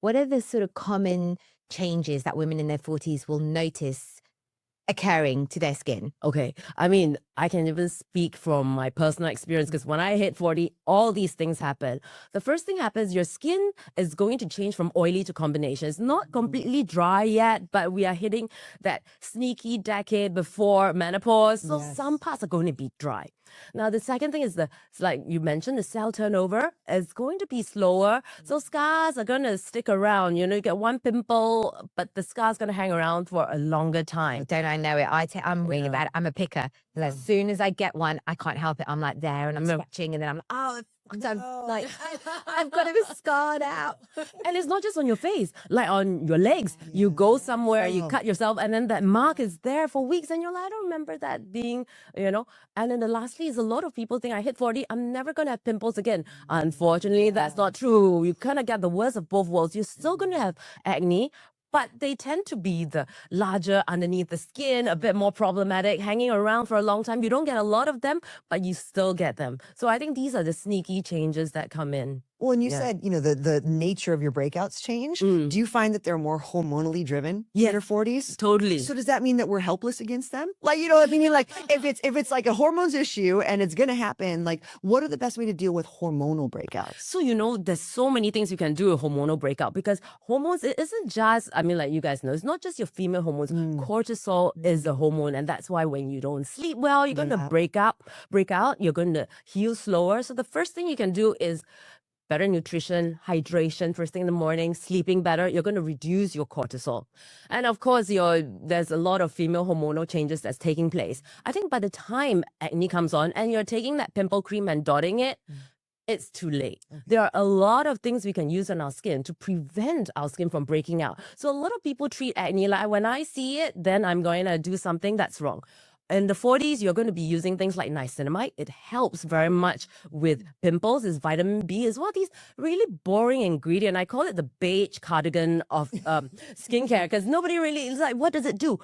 what are the sort of common changes that women in their 40s will notice occurring to their skin? Okay. I mean, I can even speak from my personal experience because when I hit 40, all these things happen. The first thing happens, your skin is going to change from oily to combination. It's not completely dry yet, but we are hitting that sneaky decade before menopause. So some parts are going to be dry. Now, the second thing is like you mentioned, the cell turnover is going to be slower. So scars are going to stick around. You know, you get one pimple, but the scar's going to hang around for a longer time. Don't I know it? I'm really bad. I'm a picker. And as soon as I get one, I can't help it. I'm like there and I'm scratching and then I'm like, oh, like, I've got it scarred out. And it's not just on your face, like on your legs. You go somewhere, you cut yourself, and then that mark is there for weeks. And you're like, I don't remember that being, you know. And then lastly is a lot of people think I hit 40, I'm never going to have pimples again. Unfortunately, that's not true. You kind of get the worst of both worlds. You're still going to have acne, but they tend to be the larger underneath the skin, a bit more problematic, hanging around for a long time. You don't get a lot of them, but you still get them. So I think these are the sneaky changes that come in. Well, and you said, you know, the nature of your breakouts change. Do you find that they're more hormonally driven in your 40s? Totally. So does that mean that we're helpless against them? Like, you know what I mean? Like, if it's like a hormones issue and it's going to happen, like, what are the best way to deal with hormonal breakouts? So, you know, there's so many things you can do with hormonal breakout because hormones, it isn't just, I mean, like you guys know, it's not just your female hormones. Cortisol is a hormone. And that's why when you don't sleep well, you're going to break out, you're going to heal slower. So the first thing you can do is better nutrition, hydration first thing in the morning, sleeping better, you're going to reduce your cortisol. And of course, there's a lot of female hormonal changes that's taking place. I think by the time acne comes on and you're taking that pimple cream and dotting it, it's too late. There are a lot of things we can use on our skin to prevent our skin from breaking out. So a lot of people treat acne like when I see it, then I'm going to do something that's wrong. In the 40s, you're going to be using things like niacinamide. It helps very much with pimples. It's vitamin B as well. These really boring ingredient. I call it the beige cardigan of skincare because nobody really is like, what does it do?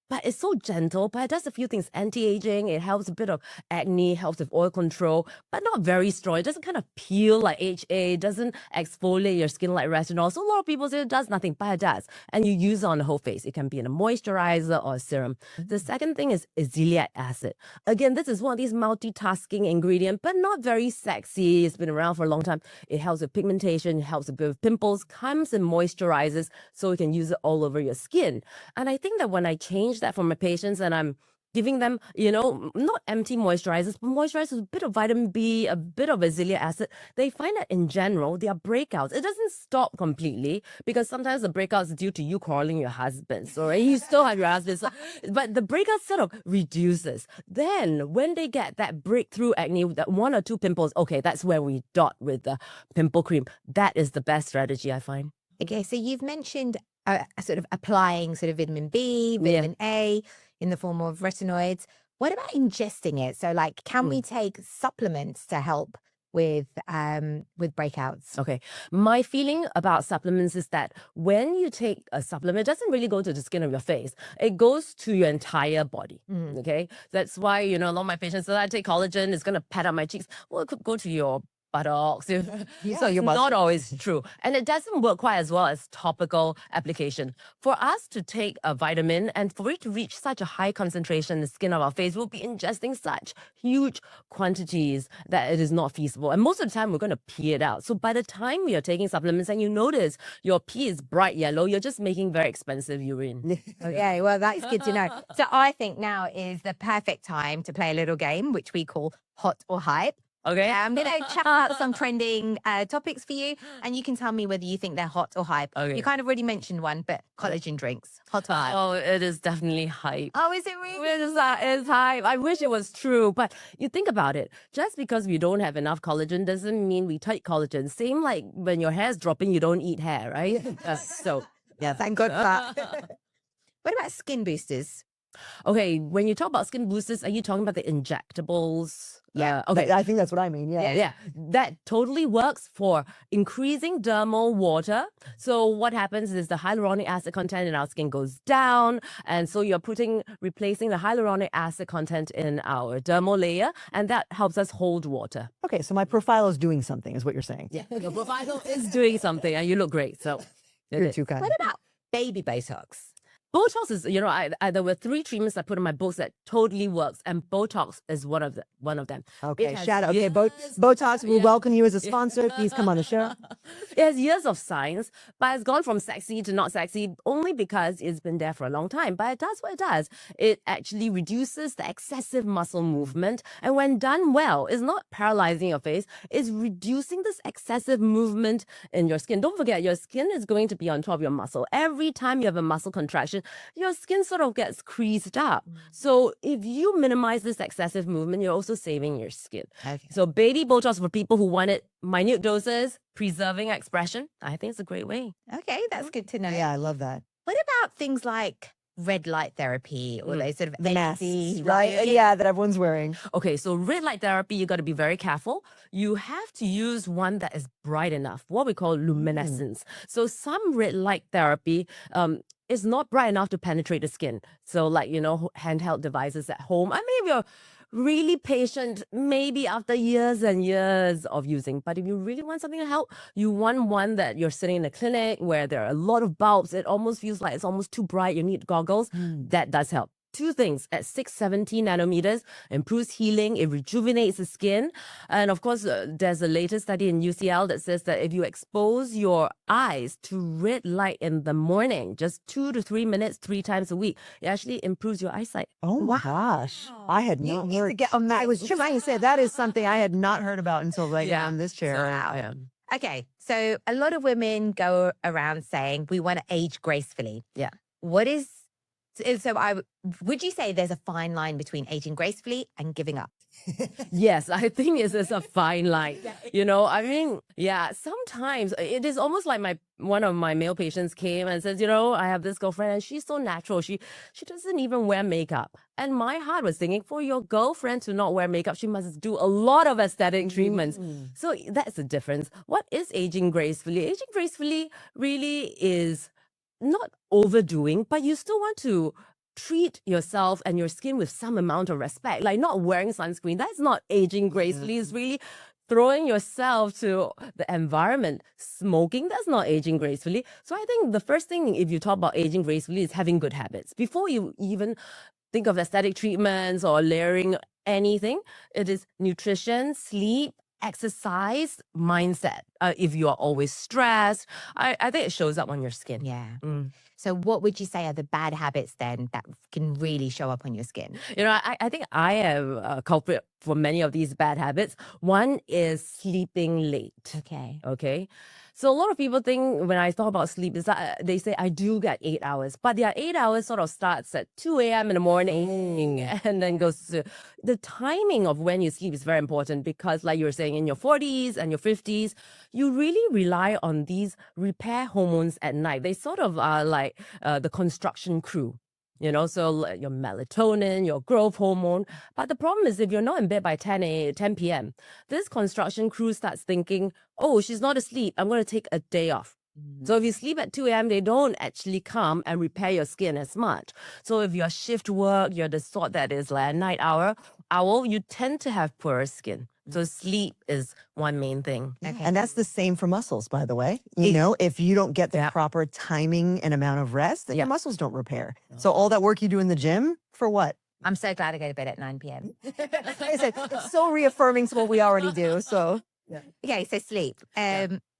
But it's so gentle, but it does a few things. Anti-aging, it helps a bit of acne, helps with oil control, but not very strong. It doesn't kind of peel like HA, doesn't exfoliate your skin like retinol. So a lot of people say it does nothing, but it does. And you use it on the whole face. It can be in a moisturizer or a serum. The second thing is azelaic acid. Again, this is one of these multitasking ingredients, but not very sexy. It's been around for a long time. It helps with pigmentation, it helps a bit with pimples, comes and moisturizes, so you can use it all over your skin. And I think that when I change that for my patients and I'm giving them, you know, not empty moisturizers, but moisturizers with a bit of vitamin B, a bit of azelaic acid, they find that in general, their breakouts, it doesn't stop completely because sometimes the breakouts are due to you quarreling your husband. So you still have your husband, but the breakout sort of reduces. Then when they get that breakthrough acne, that one or two pimples, okay, that's where we dot with the pimple cream. That is the best strategy, I find. Okay, so you've mentioned sort of applying sort of vitamin B, vitamin A in the form of retinoids. What about ingesting it? So like, can we take supplements to help with breakouts? Okay. My feeling about supplements is that when you take a supplement, it doesn't really go to the skin of your face. It goes to your entire body. Okay. That's why, you know, a lot of my patients say, I take collagen, it's going to pad up my cheeks. Well, it could go to your buttocks. So it's not always true. And it doesn't work quite as well as topical application. For us to take a vitamin and for it to reach such a high concentration in the skin of our face, we'll be ingesting such huge quantities that it is not feasible. And most of the time, we're going to pee it out. So by the time you're taking supplements and you notice your pee is bright yellow, you're just making very expensive urine. Okay, well, that's good to know. So I think now is the perfect time to play a little game, which we call Hot or Hype. Okay. I'm going to chat out some trending topics for you, and you can tell me whether you think they're hot or hype. Okay. You kind of already mentioned one, but collagen drinks. Hot or hype? Oh, it is definitely hype. Oh, is it really? It's hype. I wish it was true, but you think about it. Just because we don't have enough collagen doesn't mean we take collagen. Same like when your hair's dropping, you don't eat hair, right? So, yeah, thank God for that. What about skin boosters? Okay, when you talk about skin boosters, are you talking about the injectables? Yeah. Okay. I think that's what I mean. Yeah. That totally works for increasing dermal water. So what happens is the hyaluronic acid content in our skin goes down. And so you're replacing the hyaluronic acid content in our dermal layer. And that helps us hold water. Okay. So my profile is doing something is what you're saying. Yeah. Your profile is doing something and you look great. So You're too kind. What about baby Botox? Botox is, there were 3 treatments I put in my books that totally works, and Botox is one of them. Okay, has shout out. Okay, years- Botox, we welcome you as a sponsor. Please come on the show. It has years of science, but it's gone from sexy to not sexy only because it's been there for a long time. But it does what it does. It actually reduces the excessive muscle movement, and when done well, it's not paralyzing your face, it's reducing this excessive movement in your skin. Don't forget, your skin is going to be on top of your muscle. Every time you have a muscle contraction, your skin sort of gets creased up. So if you minimize this excessive movement, you're also saving your skin. Okay. So baby Botox for people who want it, minute doses, preserving expression, I think it's a great way. Okay, that's good to know. Yeah, I love that. What about things like red light therapy or those sort of The masks, AZ, right? Yeah, that everyone's wearing. Okay, so red light therapy, you got to be very careful. You have to use one that is bright enough, what we call luminescence. So some red light therapy is not bright enough to penetrate the skin. So like, handheld devices at home. I mean, if you're really patient, maybe after years and years of using. But if you really want something to help, you want one that you're sitting in a clinic where there are a lot of bulbs. It almost feels like it's almost too bright. You need goggles. That does help. 2 things at 670 nanometers, improves healing, it rejuvenates the skin. And of course, there's a latest study in UCL that says that if you expose your eyes to red light in the morning, just 2 to 3 minutes, 3 times a week, it actually improves your eyesight. Oh my gosh. I had not need to heard. get on that. I was trying to say that is something I had not heard about until right now in this chair. Yeah. Okay, so a lot of women go around saying we want to age gracefully. Yeah. Would you say there's a fine line between aging gracefully and giving up? Yes, I think it's a fine line. Sometimes it is almost like one of my male patients came and says, I have this girlfriend and she's so natural. She doesn't even wear makeup. And my heart was thinking, for your girlfriend to not wear makeup, she must do a lot of aesthetic treatments. So that's the difference. What is aging gracefully? Aging gracefully really is not overdoing, but you still want to treat yourself and your skin with some amount of respect. Like not wearing sunscreen, that's not aging gracefully. It's really throwing yourself to the environment. Smoking, that's not aging gracefully. So I think the first thing, if you talk about aging gracefully, is having good habits. Before you even think of aesthetic treatments or layering anything, it is nutrition, sleep, exercise, mindset. If you are always stressed, I think it shows up on your skin. Yeah. So what would you say are the bad habits then that can really show up on your skin? I think I am a culprit for many of these bad habits. One is sleeping late. Okay. So a lot of people think when I talk about sleep is that they say I do get 8 hours, but their 8 hours sort of starts at 2 a.m. in the morning and then goes to the timing of when you sleep is very important because like you were saying in your 40s and your 50s, you really rely on these repair hormones at night. They sort of are like the construction crew. So your melatonin, your growth hormone. But the problem is if you're not in bed by 10 p.m., this construction crew starts thinking, oh, she's not asleep. I'm going to take a day off. So if you sleep at 2 a.m., they don't actually come and repair your skin as much. So if you're shift work, you're the sort that is like a night owl, you tend to have poorer skin. So sleep is one main thing. And that's the same for muscles, by the way. If you don't get the proper timing and amount of rest, then your muscles don't repair. So all that work you do in the gym, for what? I'm so glad I go to bed at 9 p.m. Like I said, it's so reaffirming to what we already do. So Okay, so sleep.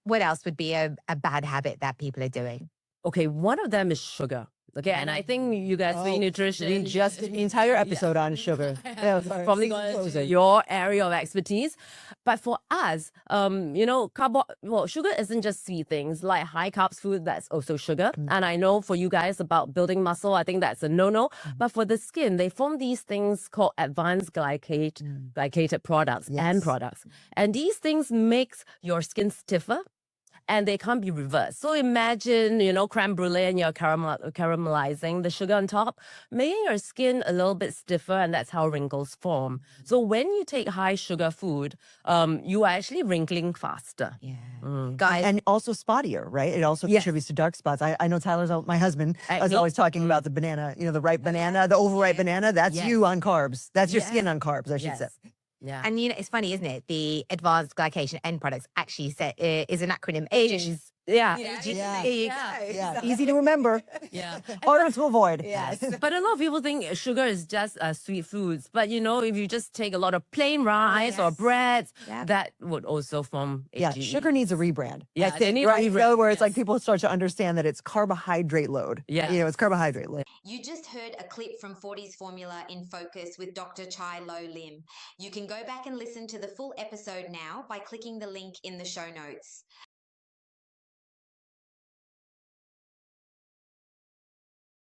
What else would be a bad habit that people are doing? Okay, one of them is sugar. Okay, and I think you guys see nutrition. We just did the entire episode on sugar. Probably your area of expertise. But for us, sugar isn't just sweet things. Like high carbs food, that's also sugar. And I know for you guys about building muscle, I think that's a no-no. But for the skin, they form these things called advanced glycated products and products. And these things makes your skin stiffer. And they can't be reversed. So imagine, creme brulee and you're caramelizing the sugar on top, making your skin a little bit stiffer, and that's how wrinkles form. So when you take high sugar food, you are actually wrinkling faster. Yeah. Guys. And also spottier, right? It also contributes to dark spots. I know my husband, is always talking about the banana, the ripe banana, the overripe banana. That's you on carbs. That's your skin on carbs, I should say. Yeah. And it's funny, isn't it? The advanced glycation end products actually is an acronym. It Yeah. Yeah. Easy to remember. Yeah. Harder to avoid. Yes. But a lot of people think sugar is just sweet foods. But you know, if you just take a lot of plain rice or breads, that would also form Yeah, HGE. sugar needs a rebrand. Yeah, they need a Right. In rebrand. other words, like people start to understand that it's carbohydrate load. Yeah. You know, it's carbohydrate load. You just heard a clip from Forties Formula in Focus with Dr. Chai Ling. You can go back and listen to the full episode now by clicking the link in the show notes.